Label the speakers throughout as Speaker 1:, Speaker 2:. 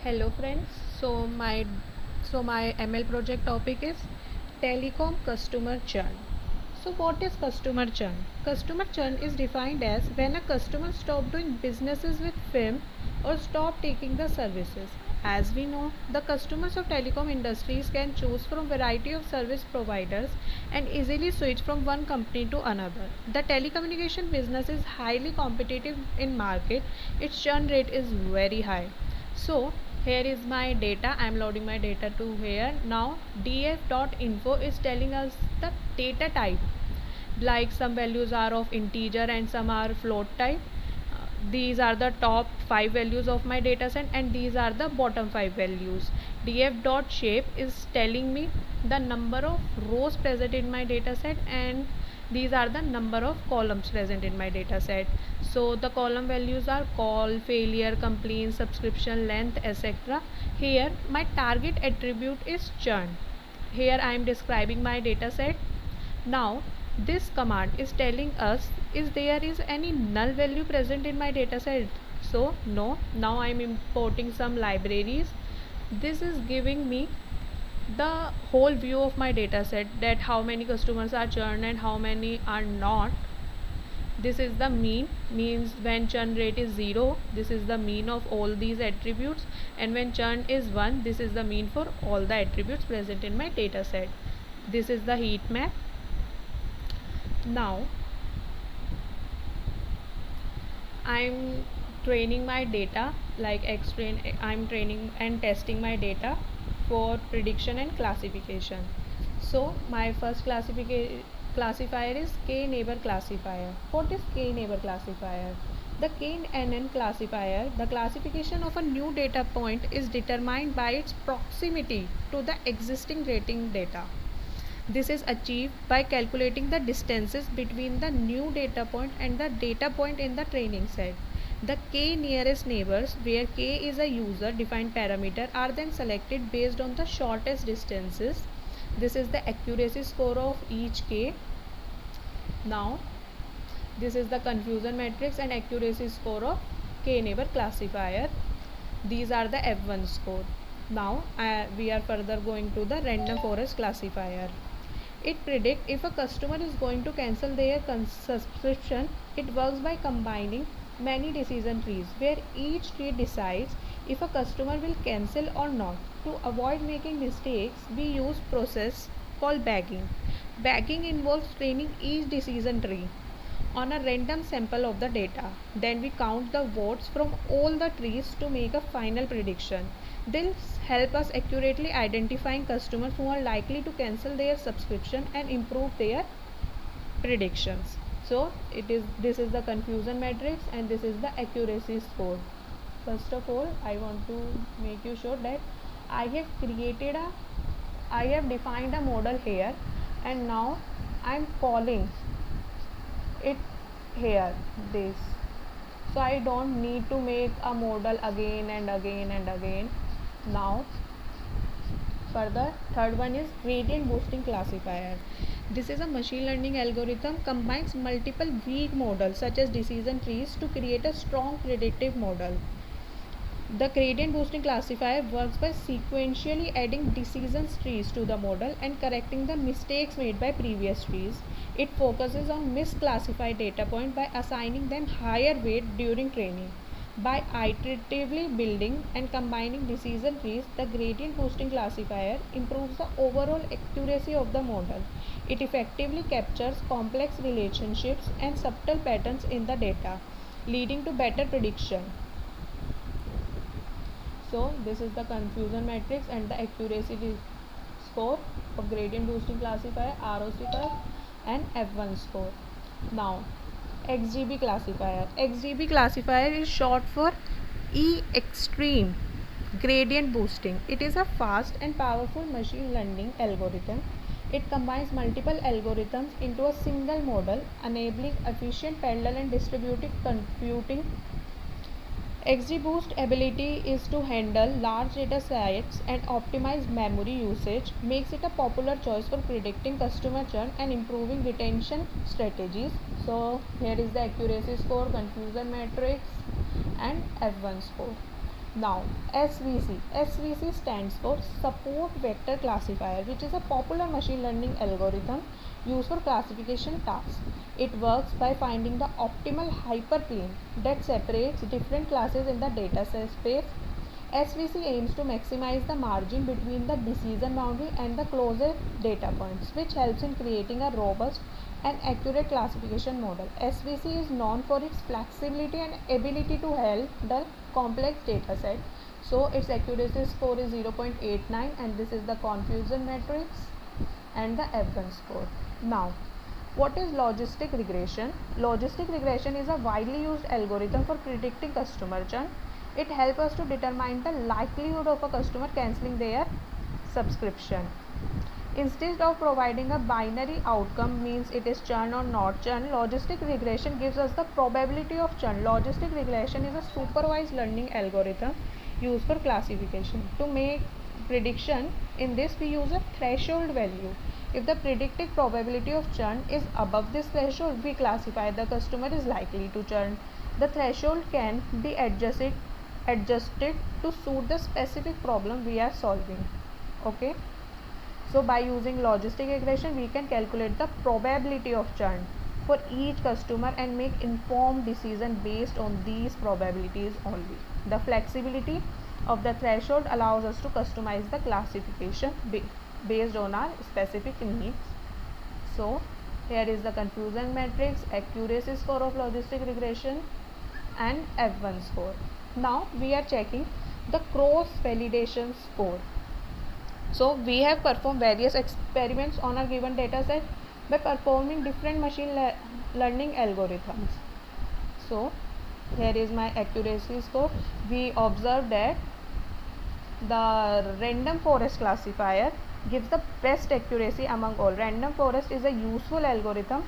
Speaker 1: Hello friends. So my ML project topic is telecom customer churn. So what is customer churn? Customer churn is defined as when a customer stop doing businesses with firm or stop taking the services. As we know, the customers of telecom industries can choose from variety of service providers and easily switch from one company to another. The telecommunication business is highly competitive in market. Its churn rate is very high. So here is my data. I am loading my data to here. Now df.info is telling us the data type, like some values are of integer and some are float type. These are the top 5 values of my data set and these are the bottom 5 values. Df.shape is telling me the number of rows present in my data set and these are the number of columns present in my data set. So the column values are call, failure, complaint, subscription length, etc. Here my target attribute is churn. Here I am describing my data set. Now this command is telling us is there is any null value present in my data set. So no. Now I am importing some libraries. This is giving me the whole view of my data set, that how many customers are churned and how many are not. This is the mean, means when churn rate is 0, this is the mean of all these attributes, and when churn is 1, this is the mean for all the attributes present in my data set. This is the heat map. Now I'm training my data, like I'm training and testing my data for prediction and classification. So my first classifier is k-neighbor classifier. What is k-neighbor classifier? The KNN classifier, the classification of a new data point is determined by its proximity to the existing rating data. This is achieved by calculating the distances between the new data point and the data point in the training set. The k nearest neighbors, where k is a user defined parameter, are then selected based on the shortest distances. This is the accuracy score of each k. Now this is the confusion matrix and accuracy score of k neighbor classifier. These are the F1 score. Now we are further going to the random forest classifier. It predicts if a customer is going to cancel their subscription. It works by combining many decision trees where each tree decides if a customer will cancel or not. To avoid making mistakes, we use process called bagging. Bagging involves training each decision tree on a random sample of the data. Then we count the votes from all the trees to make a final prediction. This help us accurately identifying customers who are likely to cancel their subscription and improve their predictions. So this is the confusion matrix and this is the accuracy score. First of all, I want to make you sure that I have defined a model here and now I am calling it here this. So I don't need to make a model again and again and again. Now further, third one is gradient boosting classifier. This is a machine learning algorithm combines multiple weak models such as decision trees to create a strong predictive model. The gradient boosting classifier works by sequentially adding decision trees to the model and correcting the mistakes made by previous trees. It focuses on misclassified data points by assigning them higher weight during training. By iteratively building and combining decision trees, the gradient boosting classifier improves the overall accuracy of the model. It effectively captures complex relationships and subtle patterns in the data, leading to better prediction. So this is the confusion matrix and the accuracy score of gradient boosting classifier, ROC curve and F1 score. Now XGB classifier. XGB classifier is short for E extreme gradient boosting. It is a fast and powerful machine learning algorithm. It combines multiple algorithms into a single model, enabling efficient parallel and distributed computing. XGBoost ability is to handle large data sets and optimize memory usage, makes it a popular choice for predicting customer churn and improving retention strategies. So here is the accuracy score, confusion matrix and F1 score. Now, SVC stands for Support Vector Classifier, which is a popular machine learning algorithm used for classification tasks. It works by finding the optimal hyperplane that separates different classes in the data space. SVC aims to maximize the margin between the decision boundary and the closest data points, which helps in creating a robust and accurate classification model. SVC is known for its flexibility and ability to handle complex data set. So its accuracy score is 0.89, and this is the confusion matrix and the F1 score. Now, what is logistic regression? Logistic regression is a widely used algorithm for predicting customer churn. It helps us to determine the likelihood of a customer cancelling their subscription. Instead of providing a binary outcome, means it is churn or not churn, logistic regression gives us the probability of churn. Logistic regression is a supervised learning algorithm used for classification. To make prediction, in this we use a threshold value. If the predicted probability of churn is above this threshold, we classify the customer is likely to churn. The threshold can be adjusted to suit the specific problem we are solving. Okay. So by using logistic regression, we can calculate the probability of churn for each customer and make informed decision based on these probabilities only. The flexibility of the threshold allows us to customize the classification based on our specific needs. So here is the confusion matrix, accuracy score of logistic regression, and F1 score. Now we are checking the cross validation score. So we have performed various experiments on a given data set by performing different machine learning algorithms. So here is my accuracy score. We observed that the random forest classifier gives the best accuracy among all. Random forest is a useful algorithm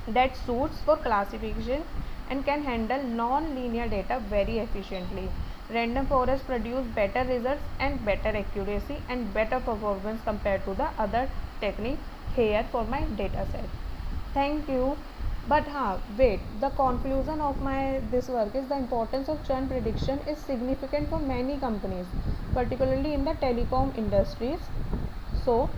Speaker 1: that suits for classification and can handle non-linear data very efficiently. Random forest produce better results and better accuracy and better performance compared to the other technique here for my data set. Thank you. But wait, the conclusion of this work is the importance of churn prediction is significant for many companies, particularly in the telecom industries. So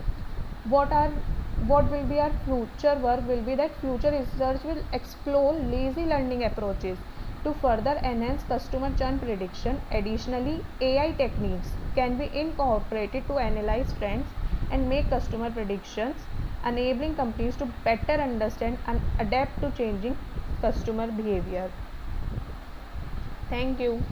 Speaker 1: what will be our future work will be that future research will explore lazy learning approaches to further enhance customer churn prediction. Additionally, AI techniques can be incorporated to analyze trends and make customer predictions, enabling companies to better understand and adapt to changing customer behavior. Thank you.